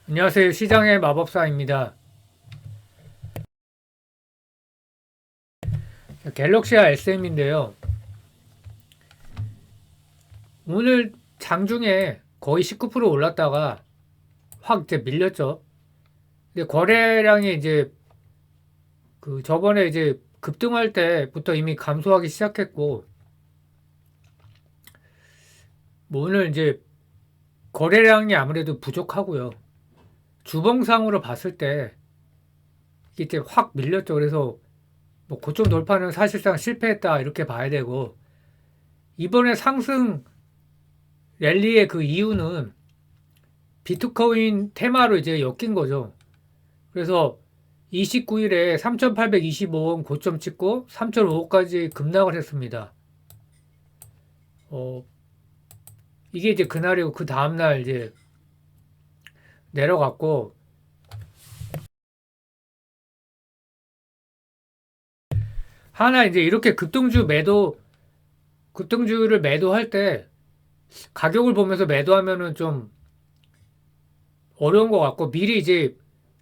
안녕하세요. 시장의 마법사입니다. 갤럭시아 SM인데요. 오늘 장중에 거의 19% 올랐다가 확 이제 밀렸죠. 근데 거래량이 이제 그 저번에 이제 급등할 때부터 이미 감소하기 시작했고, 뭐 오늘 이제 거래량이 아무래도 부족하고요. 주봉상으로 봤을 때 이게 이제 확 밀렸죠. 그래서 뭐 고점 돌파는 사실상 실패했다 이렇게 봐야 되고, 이번에 상승 랠리의 그 이유는 비트코인 테마로 이제 엮인 거죠. 그래서 29일에 3,825원 고점 찍고 3,005원까지 급락을 했습니다. 어, 이게 이제 그날이고 그 다음날 이제 내려갔고, 하나 이제 이렇게 급등주를 매도할 때 가격을 보면서 매도하면은 좀 어려운 것 같고, 미리 이제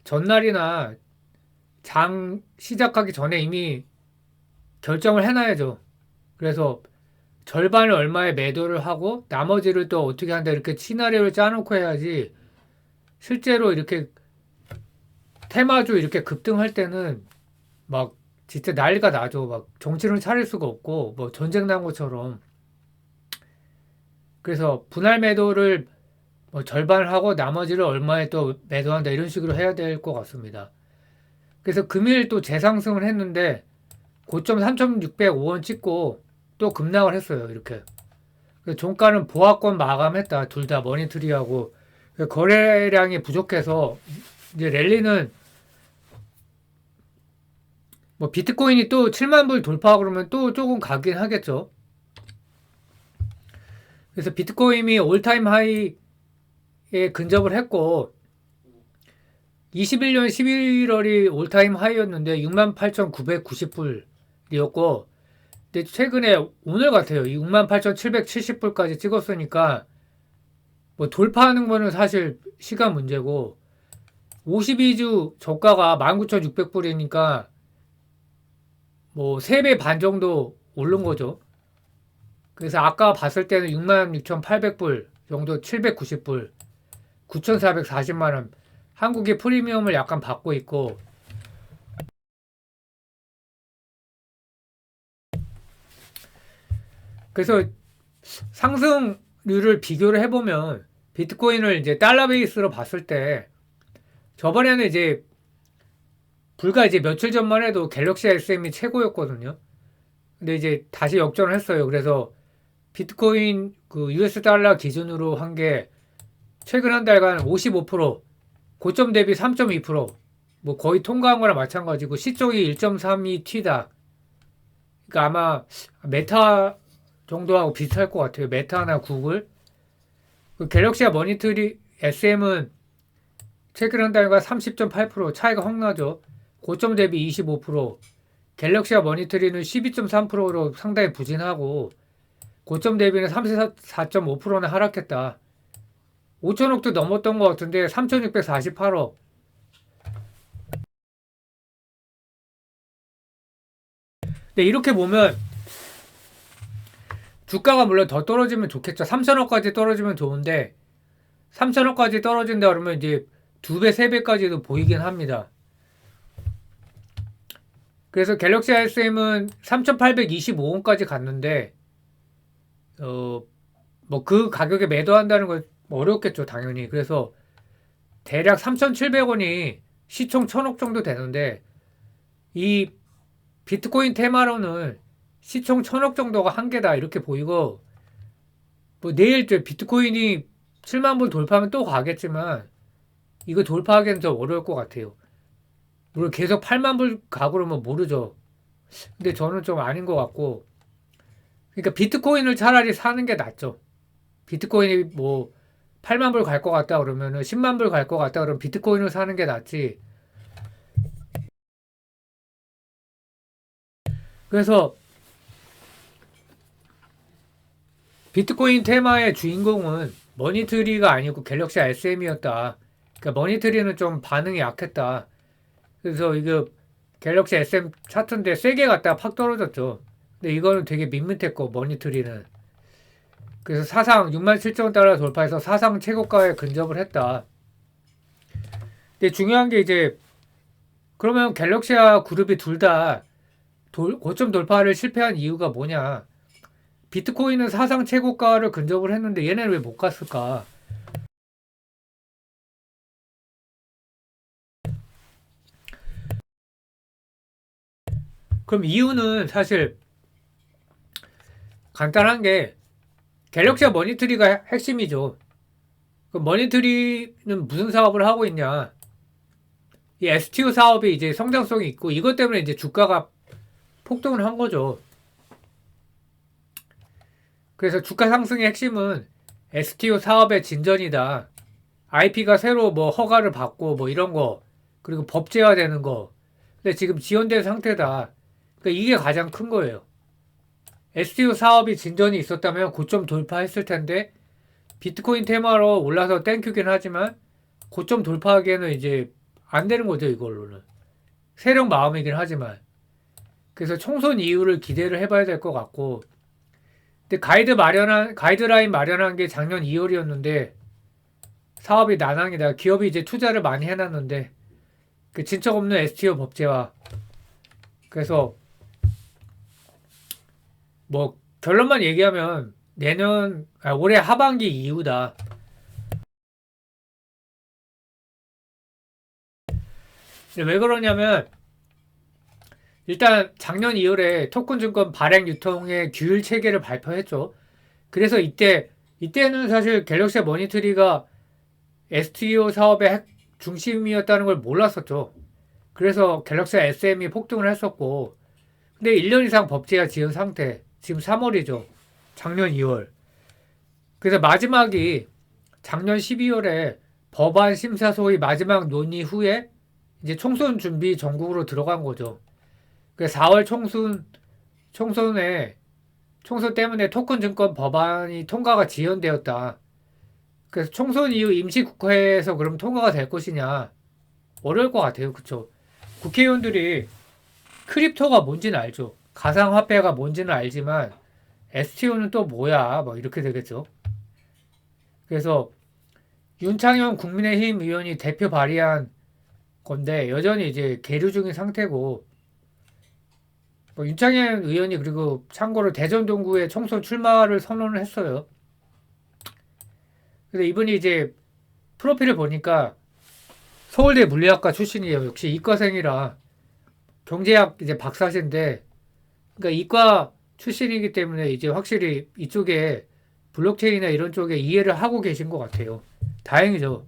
전날이나 장 시작하기 전에 이미 결정을 해놔야죠. 그래서 절반을 얼마에 매도를 하고 나머지를 또 어떻게 한다 이렇게 시나리오를 짜놓고 해야지, 실제로 이렇게 테마주 이렇게 급등할 때는 막 진짜 난리가 나죠. 막 정신을 차릴 수가 없고 뭐 전쟁 난 것처럼. 그래서 분할 매도를 뭐 절반을 하고 나머지를 얼마에 또 매도한다 이런 식으로 해야 될 것 같습니다. 그래서 금일 또 재상승을 했는데 고점 3,605원 찍고 또 급락을 했어요. 이렇게. 그래서 종가는 보합권 마감했다. 둘 다 머니트리하고. 거래량이 부족해서 이제 랠리는 뭐 비트코인이 또 7만 불 돌파 그러면 또 조금 가긴 하겠죠. 그래서 비트코인이 올타임 하이에 근접을 했고 21년 11월이 올타임 하이였는데 68,990불이었고, 근데 최근에 오늘 같아요. 68,770불까지 찍었으니까 뭐 돌파하는 거는 사실 시간 문제고, 52주 저가가 19,600불이니까 뭐 3배 반 정도 오른 거죠. 그래서 아까 봤을 때는 66,800불 정도, 790불, 9,440만 원. 한국이 프리미엄을 약간 받고 있고, 그래서 상승률을 비교를 해보면 비트코인을 이제 달러 베이스로 봤을 때 저번에는 이제 불과 이제 며칠 전만 해도 갤럭시 SM이 최고였거든요. 근데 이제 다시 역전을 했어요. 그래서 비트코인 그 US 달러 기준으로 한 게 최근 한 달간 55%, 고점 대비 3.2%, 뭐 거의 통과한 거랑 마찬가지고 시총이 1.32T다. 그러니까 아마 메타 정도하고 비슷할 것 같아요. 메타나 구글. 그 갤럭시와 머니터리 SM은 최근 한 달간 30.8% 차이가 확 나죠. 고점 대비 25%, 갤럭시와 머니터리는 12.3%로 상당히 부진하고 고점 대비는 34.5%나 하락했다. 5천억도 넘었던 것 같은데 3,648억. 근데 이렇게 보면 주가가 물론 더 떨어지면 좋겠죠. 3천억까지 떨어지면 좋은데 3천억까지 떨어진다 그러면 이제 2배, 3배까지도 보이긴 합니다. 그래서 갤럭시 SM은 3,825원까지 갔는데 뭐 그 가격에 매도한다는 건 어렵겠죠, 당연히. 그래서 대략 3,700원이 시총 1,000억 정도 되는데, 이 비트코인 테마로는 시총 1,000억 정도가 한계다 이렇게 보이고, 뭐 내일 비트코인이 7만 불 돌파하면 또 가겠지만 이거 돌파하기는 좀 어려울 것 같아요. 물론 계속 8만 불 가고 그러면 모르죠. 근데 저는 좀 아닌 것 같고, 그러니까 비트코인을 차라리 사는 게 낫죠. 비트코인이 뭐 8만 불 갈 것 같다 그러면은 10만 불 갈 것 같다 그러면 비트코인을 사는 게 낫지. 그래서 비트코인 테마의 주인공은 머니트리가 아니고 갤럭시 SM이었다. 그러니까 머니터리는 좀 반응이 약했다. 그래서 이거 갤럭시 SM 차트인데 세게 갔다가 팍 떨어졌죠. 근데 이거는 되게 밋밋했고 머니터리는. 그래서 사상 67,000달러 돌파해서 사상 최고가에 근접을 했다. 근데 중요한 게 이제 그러면 갤럭시와 그룹이 둘 다 고점 돌파를 실패한 이유가 뭐냐? 비트코인은 사상 최고가를 근접을 했는데 얘네는 왜 못 갔을까? 그럼 이유는 사실 간단한 게 갤럭시와 머니터리가 핵심이죠. 그 머니터리는 무슨 사업을 하고 있냐? 이 STO 사업이 이제 성장성이 있고 이것 때문에 이제 주가가 폭등을 한 거죠. 그래서 주가 상승의 핵심은 STO 사업의 진전이다. IP가 새로 뭐 허가를 받고 뭐 이런 거, 그리고 법제화되는 거. 근데 지금 지연된 상태다. 그러니까 이게 가장 큰 거예요. STO 사업이 진전이 있었다면 고점 돌파했을 텐데 비트코인 테마로 올라서 땡큐긴 하지만 고점 돌파하기에는 이제 안 되는 거죠, 이걸로는. 세력 마음이긴 하지만. 그래서 총선 이후를 기대를 해봐야 될 것 같고. 근데 가이드라인 마련한 게 작년 2월이었는데 사업이 난항이다. 기업이 이제 투자를 많이 해놨는데 그 진척 없는 STO 법제화. 그래서 뭐 결론만 얘기하면 올해 하반기 이후다. 왜 그러냐면 일단 작년 2월에 토큰 증권 발행 유통의 규율 체계를 발표했죠. 그래서 이때는 사실 갤럭시 머니터리가 STO 사업의 중심이었다는 걸 몰랐었죠. 그래서 갤럭시 SM이 폭등을 했었고, 근데 1년 이상 법제화 지연 상태. 지금 3월이죠. 작년 2월. 그래서 마지막이 작년 12월에 법안 심사 소위 마지막 논의 후에 이제 총선 준비 전국으로 들어간 거죠. 그 4월 총선 때문에 토큰 증권 법안이 통과가 지연되었다. 그래서 총선 이후 임시국회에서 그럼 통과가 될 것이냐? 어려울 것 같아요. 그쵸? 국회의원들이 크립토가 뭔지는 알죠. 가상화폐가 뭔지는 알지만 STO는 또 뭐야? 뭐 이렇게 되겠죠. 그래서 윤창현 국민의힘 의원이 대표 발의한 건데 여전히 이제 계류 중인 상태고 뭐 윤창현 의원이 그리고 참고로 대전 동구에 총선 출마를 선언을 했어요. 근데 이분이 이제 프로필을 보니까 서울대 물리학과 출신이에요. 역시 이과생이라 경제학 이제 박사신데 그러니까 이과 출신이기 때문에 이제 확실히 이쪽에 블록체인이나 이런 쪽에 이해를 하고 계신 것 같아요. 다행이죠.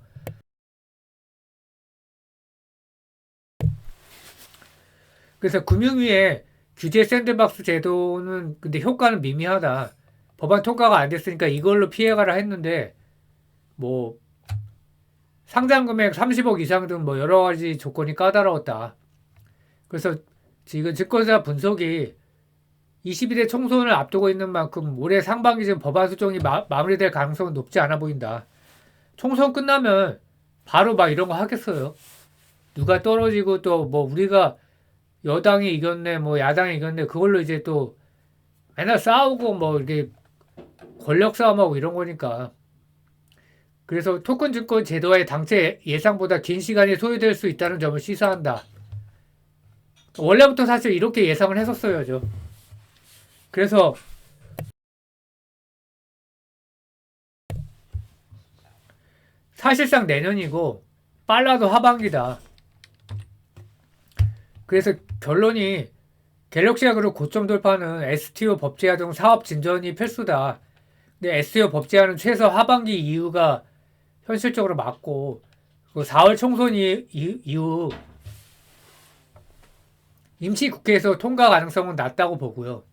그래서 금융위에 규제 샌드박스 제도는 근데 효과는 미미하다. 법안 통과가 안 됐으니까 이걸로 피해가라 했는데 뭐 상장 금액 30억 이상 등 뭐 여러 가지 조건이 까다로웠다. 그래서 지금 증권사 분석이 22대 총선을 앞두고 있는 만큼 올해 상반기쯤 법안 수정이 마무리될 가능성은 높지 않아 보인다. 총선 끝나면 바로 막 이런 거 하겠어요. 누가 떨어지고 또 뭐 우리가 여당이 이겼네, 뭐 야당이 이겼네, 그걸로 이제 또 맨날 싸우고 뭐 이렇게 권력 싸움하고 이런 거니까. 그래서 토큰 증권 제도의 당최 예상보다 긴 시간이 소요될 수 있다는 점을 시사한다. 원래부터 사실 이렇게 예상을 했었어야죠. 그래서 사실상 내년이고 빨라도 하반기다. 그래서 결론이 갤럭시가 그룹 고점 돌파는 STO 법제화 등 사업 진전이 필수다. 근데 STO 법제화는 최소 하반기 이후가 현실적으로 맞고 4월 총선 이후 임시국회에서 통과 가능성은 낮다고 보고요.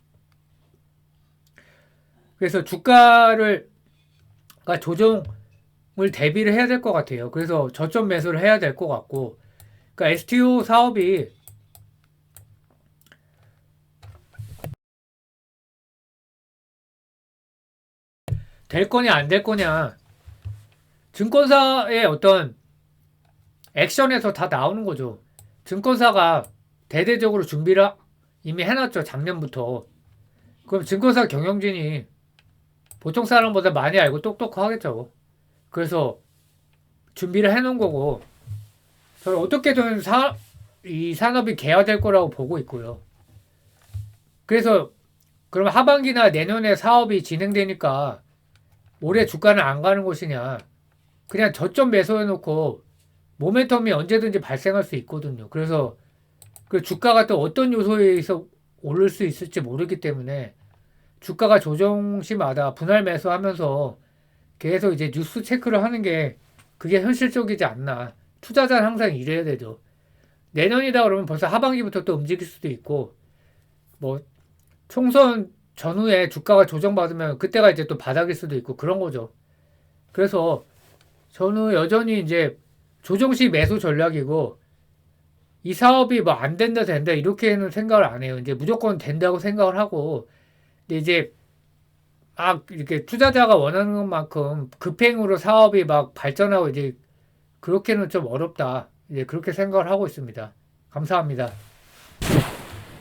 그래서 주가를 조정을 대비를 해야 될 것 같아요. 그래서 저점 매수를 해야 될 것 같고, 그러니까 STO 사업이 될 거냐 안 될 거냐, 증권사의 어떤 액션에서 다 나오는 거죠. 증권사가 대대적으로 준비를 이미 해놨죠. 작년부터. 그럼 증권사 경영진이 보통 사람보다 많이 알고 똑똑하겠죠. 그래서 준비를 해놓은 거고, 저는 어떻게든 이 산업이 개화될 거라고 보고 있고요. 그래서 그럼 하반기나 내년에 사업이 진행되니까 올해 주가는 안 가는 것이냐. 그냥 저점 매수해놓고 모멘텀이 언제든지 발생할 수 있거든요. 그래서 그 주가가 또 어떤 요소에 의해서 오를 수 있을지 모르기 때문에 주가가 조정 시마다 분할 매수하면서 계속 이제 뉴스 체크를 하는 게 그게 현실적이지 않나. 투자자는 항상 이래야 되죠. 내년이다 그러면 벌써 하반기부터 또 움직일 수도 있고, 뭐 총선 전후에 주가가 조정받으면 그때가 이제 또 바닥일 수도 있고 그런 거죠. 그래서 저는 여전히 이제 조정시 매수 전략이고, 이 사업이 뭐 안 된다 된다 이렇게는 생각을 안 해요. 이제 무조건 된다고 생각을 하고, 근데 이제 이렇게 투자자가 원하는 것만큼 급행으로 사업이 막 발전하고 이제 그렇게는 좀 어렵다. 이제 그렇게 생각을 하고 있습니다. 감사합니다.